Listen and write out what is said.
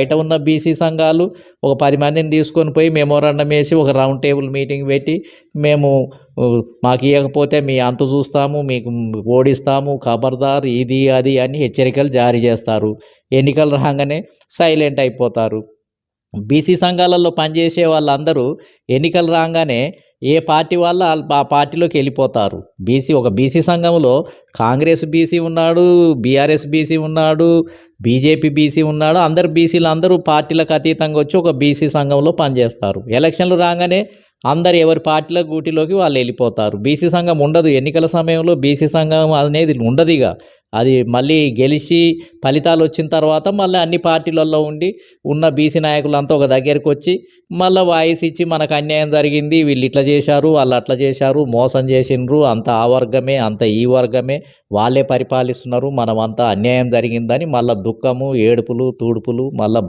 బయట ఉన్న బీసీ సంఘాలు ఒక 10 మందిని తీసుకొని పోయి మెమోరాండం వేసి ఒక రౌండ్ టేబుల్ మీటింగ్ పెట్టి మేము మాకు ఇవ్వకపోతే మీ అంతు చూస్తాము, మీకు ఓడిస్తాము, ఖబర్దార్ ఇది అది అని హెచ్చరికలు జారీ చేస్తారు. ఎన్నికలు రాగానే సైలెంట్ అయిపోతారు. బీసీ సంఘాలలో పనిచేసే వాళ్ళందరూ ఎన్నికలు రాగానే ఏ పార్టీ వాళ్ళు ఆ పార్టీలోకి వెళ్ళిపోతారు. ఒక బీసీ సంఘంలో కాంగ్రెస్ బీసీ ఉన్నాడు, బీఆర్ఎస్ బీసీ ఉన్నాడు, బీజేపీ బీసీ ఉన్నాడు. అందరూ పార్టీలకు అతీతంగా వచ్చి ఒక బీసీ సంఘంలో పనిచేస్తారు. ఎలక్షన్లు రాగానే అందరు ఎవరి పార్టీల గూటిలోకి వాళ్ళు వెళ్ళిపోతారు. బీసీ సంఘం ఉండదు. ఎన్నికల సమయంలో బీసీ సంఘం అనేది ఉండదు. అది మళ్ళీ గెలిచి ఫలితాలు వచ్చిన తర్వాత మళ్ళీ అన్ని పార్టీలలో ఉన్న బీసీ నాయకులంతా ఒక దగ్గరికి వచ్చి మళ్ళీ వాయిస్ ఇచ్చి మనకు అన్యాయం జరిగింది, వీళ్ళు ఇట్లా చేశారు, వాళ్ళు అట్లా చేశారు, మోసం చేసిండ్రు, అంత ఆ వర్గమే, అంత ఈ వర్గమే, వాళ్ళే పరిపాలిస్తున్నారు, మనమంతా అన్యాయం జరిగిందని మళ్ళీ దుఃఖము, ఏడుపులు, తూడుపులు, మళ్ళీ